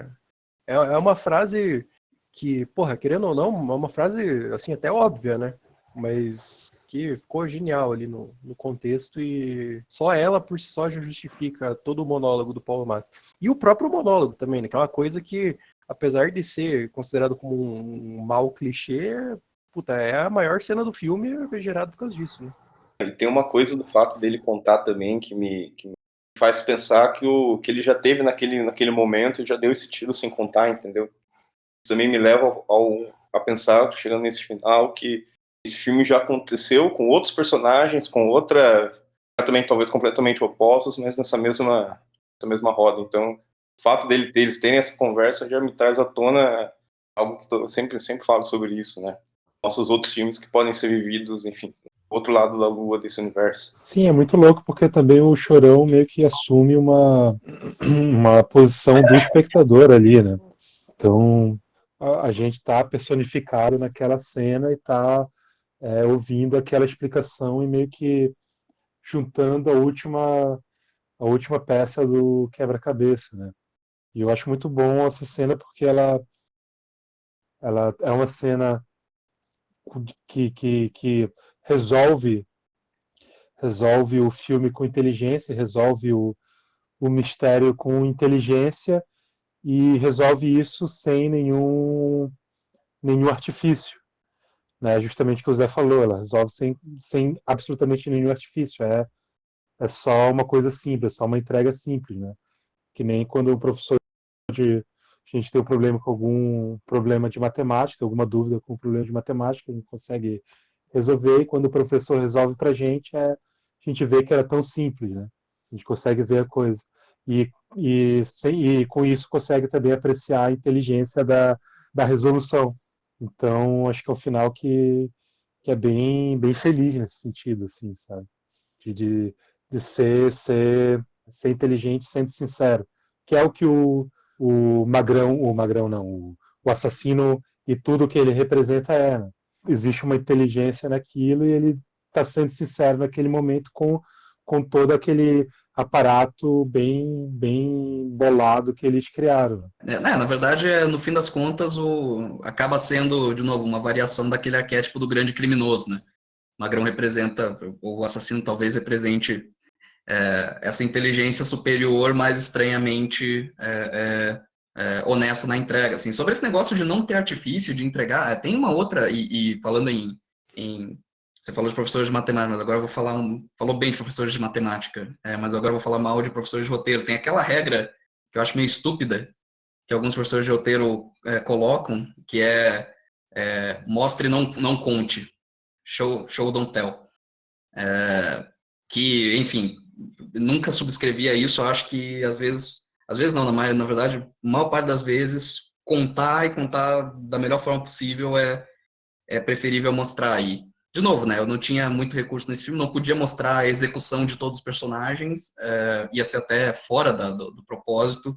é uma frase que, porra, querendo ou não, é uma frase, assim, até óbvia, né? mas que ficou genial ali no contexto, e só ela por si só já justifica todo o monólogo do Paulo Matos. E o próprio monólogo também, né? Que é uma coisa que, apesar de ser considerado como um mau clichê, puta, é a maior cena do filme, é gerado por causa disso, né? E tem uma coisa do fato dele contar também que me faz pensar que ele já teve naquele momento e já deu esse tiro sem contar, entendeu? Isso também me leva a pensar, chegando nesse final, que esse filme já aconteceu com outros personagens, com outra, também talvez completamente opostos, mas nessa mesma roda. Então, o fato deles terem essa conversa já me traz à tona algo que eu sempre falo sobre isso, né? Nossos outros filmes que podem ser vividos, enfim, outro lado da lua desse universo. Sim, é muito louco porque também o Chorão meio que assume uma posição do espectador ali, né? Então, a gente está personificado naquela cena e está ouvindo aquela explicação e meio que juntando a última peça do quebra-cabeça, né? E eu acho muito bom essa cena porque ela é uma cena que resolve o filme com inteligência, resolve o mistério com inteligência e resolve isso sem nenhum artifício, né? Justamente o que o Zé falou, ela resolve sem absolutamente nenhum artifício, é só uma coisa simples, é só uma entrega simples, né? Que nem quando o professor a gente tem um problema com algum problema de matemática, tem alguma dúvida com um problema de matemática, a gente consegue resolver, e quando o professor resolve pra gente, a gente vê que era tão simples, né? A gente consegue ver a coisa. E com isso consegue também apreciar a inteligência da resolução. Então, acho que é um final que é bem feliz nesse sentido, assim, sabe? De ser inteligente sendo sincero. Que é o que o Magrão não, o assassino e tudo que ele representa né? Existe uma inteligência naquilo e ele está sendo sincero naquele momento com todo aquele aparato bem bolado que eles criaram. Na verdade, no fim das contas, acaba sendo, de novo, uma variação daquele arquétipo do grande criminoso, né? Magrão representa, o assassino talvez represente essa inteligência superior, mas estranhamente honesta na entrega. Assim, sobre esse negócio de não ter artifício, de entregar, tem uma outra, e falando em você falou de professores de matemática, mas agora eu vou falar falou bem de professores de matemática, mas agora eu vou falar mal de professores de roteiro. Tem aquela regra que eu acho meio estúpida, que alguns professores de roteiro colocam, que mostre e não conte. Show, don't tell. Que, enfim, nunca subscrevia isso. Eu acho que, às vezes não, na verdade, a maior parte das vezes, contar da melhor forma possível é preferível mostrar aí. De novo, né, eu não tinha muito recurso nesse filme, não podia mostrar a execução de todos os personagens, ia ser até fora do propósito,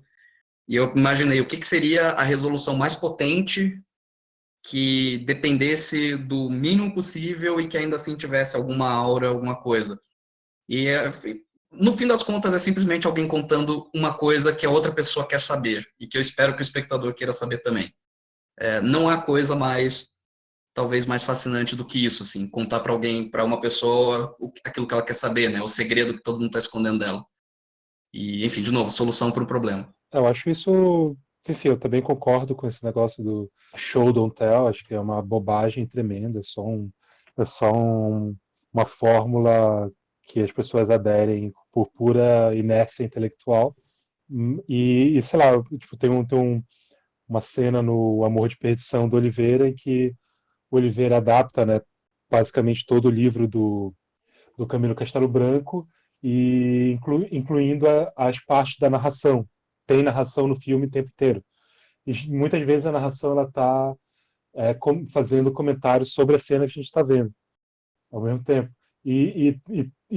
e eu imaginei o que seria a resolução mais potente que dependesse do mínimo possível e que ainda assim tivesse alguma aura, alguma coisa. E no fim das contas é simplesmente alguém contando uma coisa que a outra pessoa quer saber e que eu espero que o espectador queira saber também. Não há coisa talvez mais fascinante do que isso, assim, contar para alguém, para uma pessoa, aquilo que ela quer saber, né, o segredo que todo mundo está escondendo dela. E, enfim, de novo, solução para um problema. Eu acho isso, enfim, eu também concordo com esse negócio do show don't tell, acho que é uma bobagem tremenda, é só uma fórmula que as pessoas aderem por pura inércia intelectual. E sei lá, tipo, tem uma cena no Amor de Perdição do Oliveira em que o Oliveira adapta, né, basicamente todo o livro do Camilo Castelo Branco e incluindo as partes da narração. Tem narração no filme o tempo inteiro. E muitas vezes a narração ela está fazendo comentários sobre a cena que a gente está vendo ao mesmo tempo. E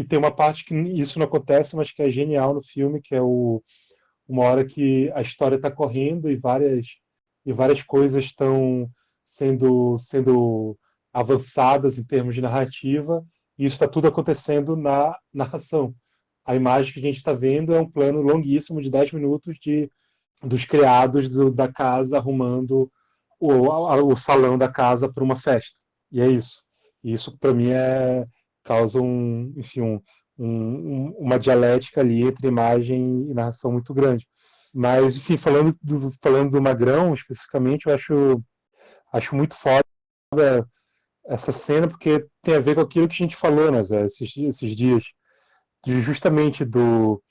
tem uma parte que isso não acontece, mas que é genial no filme, que é uma hora que a história está correndo e várias coisas estão sendo avançadas em termos de narrativa, e isso está tudo acontecendo na narração. A imagem que a gente está vendo é um plano longuíssimo de 10 minutos dos criados da casa arrumando o salão da casa para uma festa. E é isso. E isso, para mim, causa uma dialética ali entre imagem e narração muito grande. Mas, enfim, falando do Magrão, especificamente, eu acho muito foda essa cena, porque tem a ver com aquilo que a gente falou, né, Zé, esses dias, justamente do,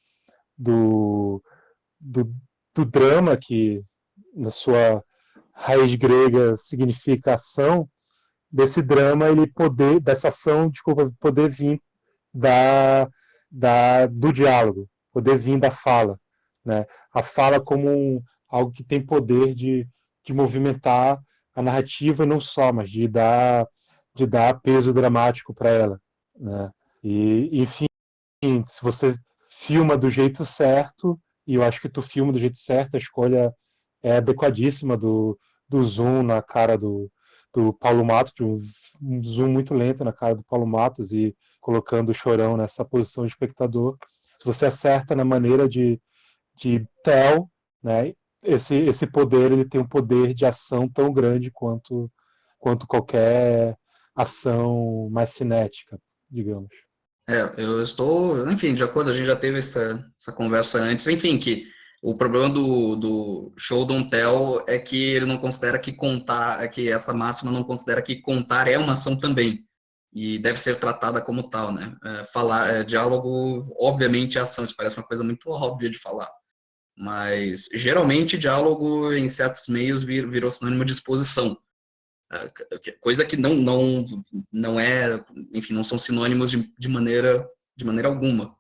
do, do drama que, na sua raiz grega, significa ação, desse drama, dessa ação, desculpa, poder vir do diálogo, poder vir da fala, né? A fala como algo que tem poder de movimentar a narrativa e não só, mas de dar peso dramático para ela, né? E, enfim, se você filma do jeito certo, e eu acho que tu filma do jeito certo, a escolha é adequadíssima do zoom na cara do Paulo Matos, de um zoom muito lento na cara do Paulo Matos e colocando o Chorão nessa posição de espectador. Se você acerta na maneira de tell, né, esse poder, ele tem um poder de ação tão grande quanto qualquer ação mais cinética, digamos. Eu estou, enfim, de acordo, a gente já teve essa conversa antes, enfim, que o problema do show don't tell é que ele não considera que contar, que essa máxima não considera que contar é uma ação também, e deve ser tratada como tal, né? Diálogo, obviamente, é ação, isso parece uma coisa muito óbvia de falar, mas geralmente diálogo em certos meios virou sinônimo de exposição. Coisa que não é, enfim, não são sinônimos de maneira alguma.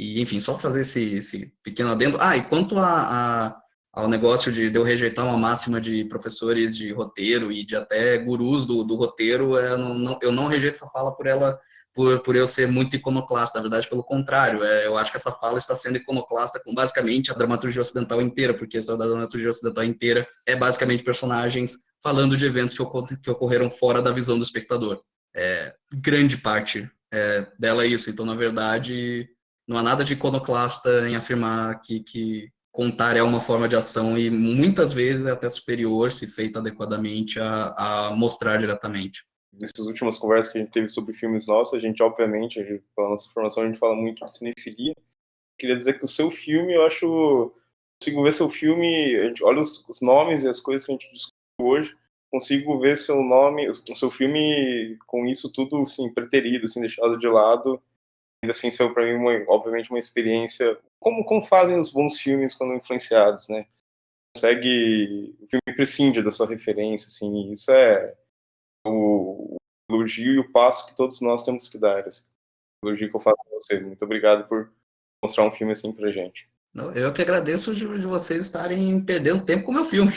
E, enfim, só fazer esse pequeno adendo. E quanto ao negócio de eu rejeitar uma máxima de professores de roteiro e de até gurus do roteiro, eu não rejeito essa fala por eu ser muito iconoclasta, na verdade, pelo contrário, eu acho que essa fala está sendo iconoclasta com basicamente a dramaturgia ocidental inteira, porque a história da dramaturgia ocidental inteira é basicamente personagens falando de eventos que ocorreram fora da visão do espectador. Grande parte dela é isso, então, na verdade, não há nada de iconoclasta em afirmar que contar é uma forma de ação e muitas vezes é até superior, se feita adequadamente, a mostrar diretamente. Nessas últimas conversas que a gente teve sobre filmes nossos, obviamente, pela nossa formação, a gente fala muito de cinefilia. Queria dizer que o seu filme, consigo ver seu filme, a gente olha os nomes e as coisas que a gente discutiu hoje, consigo ver seu nome, o seu filme com isso tudo, assim, preterido, assim, deixado de lado. Ainda assim, saiu para mim, obviamente, uma experiência, como fazem os bons filmes quando influenciados, né? O filme prescinde da sua referência, assim, e isso é o elogio e o passo que todos nós temos que dar, assim. O elogio que eu faço a você. Muito obrigado por mostrar um filme assim pra gente. Eu que agradeço de vocês estarem perdendo tempo com o meu filme,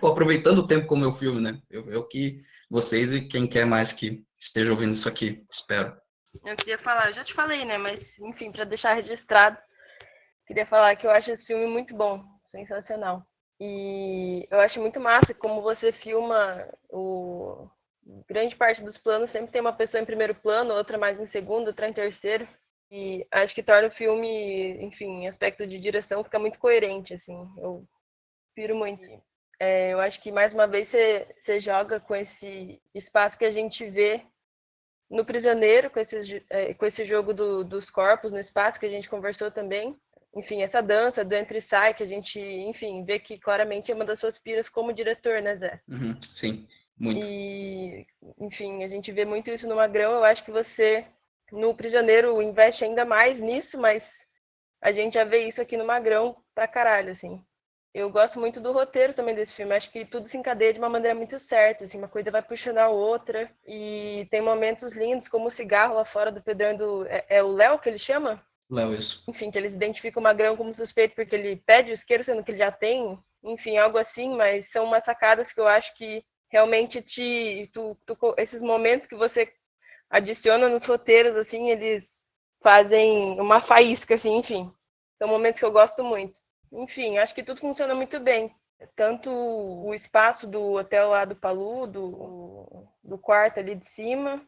ou aproveitando o tempo com o meu filme, né? Eu que vocês e quem quer mais que esteja ouvindo isso aqui, espero. Eu queria falar, eu já te falei, né? Mas, enfim, para deixar registrado, queria falar que eu acho esse filme muito bom, sensacional. E eu acho muito massa como você filma grande parte dos planos, sempre tem uma pessoa em primeiro plano, outra mais em segundo, outra em terceiro. E acho que torna o filme, enfim, em aspecto de direção, fica muito coerente, assim. Eu piro muito. Eu acho que, mais uma vez, você joga com esse espaço que a gente vê no Prisioneiro, com esse jogo dos corpos no espaço, que a gente conversou também. Enfim, essa dança do entra e sai, que a gente, enfim, vê que claramente é uma das suas piras como diretor, né, Zé? Uhum, sim, muito. E, enfim, a gente vê muito isso no Magrão. Eu acho que você, no Prisioneiro, investe ainda mais nisso, mas a gente já vê isso aqui no Magrão pra caralho, assim. Eu gosto muito do roteiro também desse filme. Acho que tudo se encadeia de uma maneira muito certa, assim, uma coisa vai puxando a outra. E tem momentos lindos, como o cigarro lá fora do Pedrão é o Léo que ele chama? Léo, isso. Enfim, que eles identificam o Magrão como suspeito porque ele pede o isqueiro, sendo que ele já tem. Enfim, algo assim, mas são umas sacadas que eu acho que realmente esses momentos que você adiciona nos roteiros, assim, eles fazem uma faísca, assim, enfim. São momentos que eu gosto muito. Enfim, acho que tudo funciona muito bem. Tanto o espaço do hotel lá do Palu, do quarto ali de cima,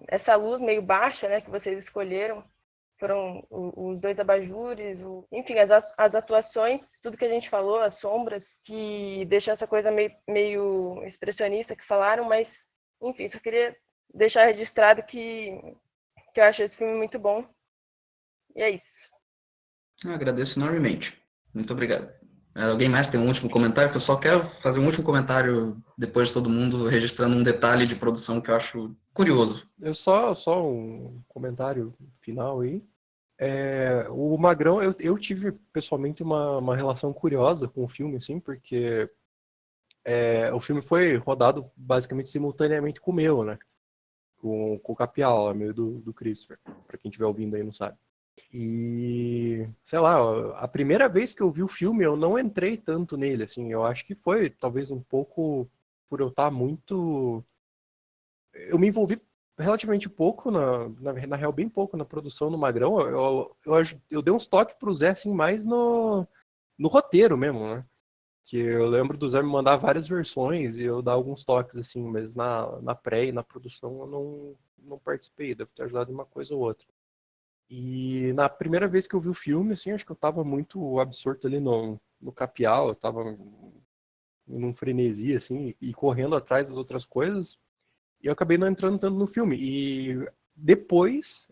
essa luz meio baixa, né, que vocês escolheram, foram os dois abajures, enfim, as atuações, tudo que a gente falou, as sombras, que deixam essa coisa meio expressionista que falaram, mas, Enfim, só queria deixar registrado que eu acho esse filme muito bom. E é isso. Eu agradeço enormemente. Muito obrigado. Alguém mais tem um último comentário? Eu só quero fazer um último comentário depois de todo mundo, registrando um detalhe de produção que eu acho curioso. Eu só um comentário final aí. O Magrão, eu tive pessoalmente uma relação curiosa com o filme, assim, porque o filme foi rodado basicamente simultaneamente com o meu, né? Com o Capial, amigo do Christopher, pra quem estiver ouvindo aí não sabe. E, sei lá, a primeira vez que eu vi o filme, eu não entrei tanto nele, assim, eu acho que foi talvez um pouco por eu estar muito... Eu me envolvi relativamente pouco, na real, bem pouco na produção do Magrão. Eu dei uns toques pro Zé, assim, mais no roteiro mesmo, né? Que eu lembro do Zé me mandar várias versões e eu dar alguns toques, assim, mas na pré e na produção eu não participei, devo ter ajudado em uma coisa ou outra. E na primeira vez que eu vi o filme, assim, acho que eu tava muito absorto ali no Capial, eu tava num frenesi, assim, e correndo atrás das outras coisas. E eu acabei não entrando tanto no filme. E depois,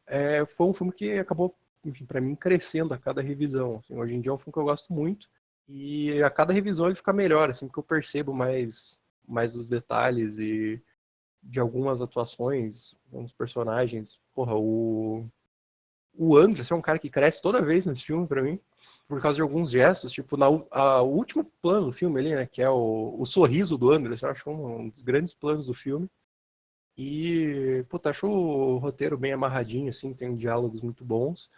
foi um filme que acabou, enfim, pra mim, crescendo a cada revisão. Assim, hoje em dia é um filme que eu gosto muito. E a cada revisão ele fica melhor, assim, porque eu percebo mais os detalhes e de algumas atuações, alguns personagens. Porra, o Andrés é um cara que cresce toda vez nesse filme pra mim, por causa de alguns gestos, tipo, o último plano do filme ali, né, que é o sorriso do Andrés, eu acho um dos grandes planos do filme. E, puta, acho o roteiro bem amarradinho, assim, tem diálogos muito bons.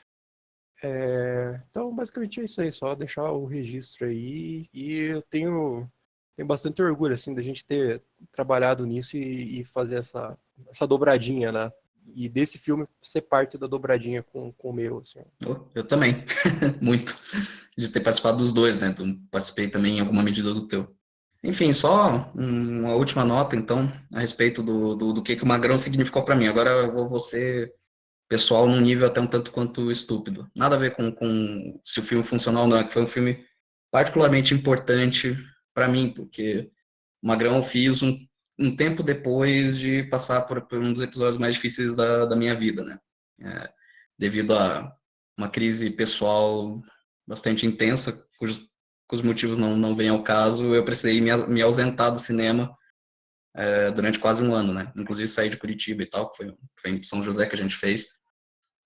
Então, basicamente é isso aí, só deixar o registro aí. E eu tenho bastante orgulho, assim, da gente ter trabalhado nisso e fazer essa dobradinha, né? E desse filme ser parte da dobradinha com o meu, assim. Eu também, muito, de ter participado dos dois, né? Então, participei também em alguma medida do teu. Enfim, só uma última nota, então, a respeito do que o Magrão significou para mim. Agora eu vou ser pessoal num nível até um tanto quanto estúpido. Nada a ver com se o filme funcionou ou não, é que foi um filme particularmente importante para mim, porque o Magrão eu fiz um tempo depois de passar por um dos episódios mais difíceis da minha vida, né? Devido a uma crise pessoal bastante intensa, cujos motivos não vêm ao caso, eu precisei me ausentar do cinema durante quase um ano, né? Inclusive saí de Curitiba e tal, que foi em São José que a gente fez.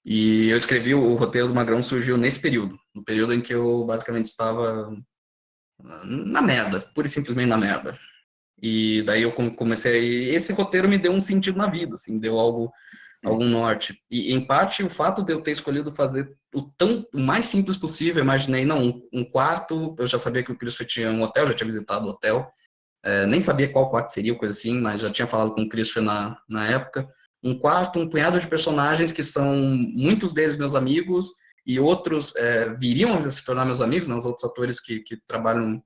E eu escrevi, o roteiro do Magrão surgiu nesse período, no período em que eu basicamente estava na merda, pura e simplesmente na merda. E daí eu comecei, esse roteiro me deu um sentido na vida, assim, deu algum norte. E em parte o fato de eu ter escolhido fazer o mais simples possível, eu imaginei, não, um quarto, eu já sabia que o Christopher tinha um hotel, já tinha visitado o hotel, nem sabia qual quarto seria, coisa assim, mas já tinha falado com o Christopher na época. Um quarto, um punhado de personagens que são, muitos deles meus amigos, e outros viriam a se tornar meus amigos, né, os outros atores que trabalham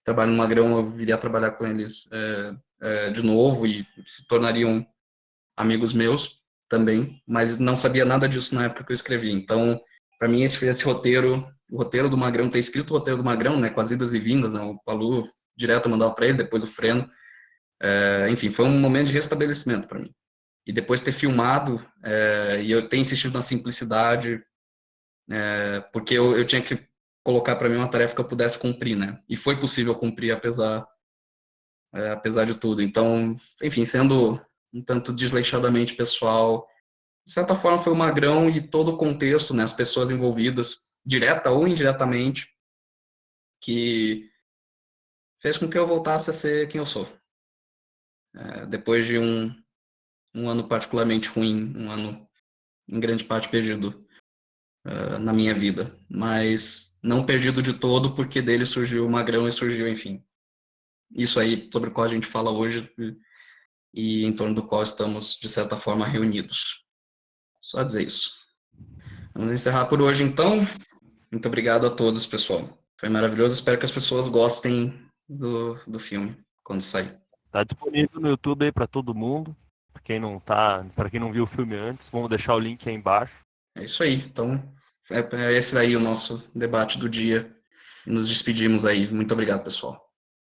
no Magrão, eu viria a trabalhar com eles de novo e se tornariam amigos meus também, mas não sabia nada disso na época que eu escrevi. Então, para mim, esse roteiro, o roteiro do Magrão, ter escrito o roteiro do Magrão, né, com as idas e vindas, né, o Palu direto mandava para ele, depois o Freno, enfim, foi um momento de restabelecimento para mim. E depois ter filmado, e eu tenho insistido na simplicidade, porque eu tinha que colocar para mim uma tarefa que eu pudesse cumprir, né? E foi possível cumprir apesar de tudo. Então, enfim, sendo um tanto desleixadamente pessoal, de certa forma foi o Magrão e todo o contexto, né? As pessoas envolvidas, direta ou indiretamente, que fez com que eu voltasse a ser quem eu sou. Depois de um ano particularmente ruim, um ano em grande parte perdido na minha vida, mas não perdido de todo, porque dele surgiu o Magrão e surgiu, enfim, isso aí sobre o qual a gente fala hoje e em torno do qual estamos, de certa forma, reunidos. Só dizer isso. Vamos encerrar por hoje, então. Muito obrigado a todos, pessoal. Foi maravilhoso, espero que as pessoas gostem do filme, quando sair. Tá disponível no YouTube aí para todo mundo. Para quem não viu o filme antes, vamos deixar o link aí embaixo. É isso aí. Então, esse aí o nosso debate do dia. E nos despedimos aí. Muito obrigado, pessoal.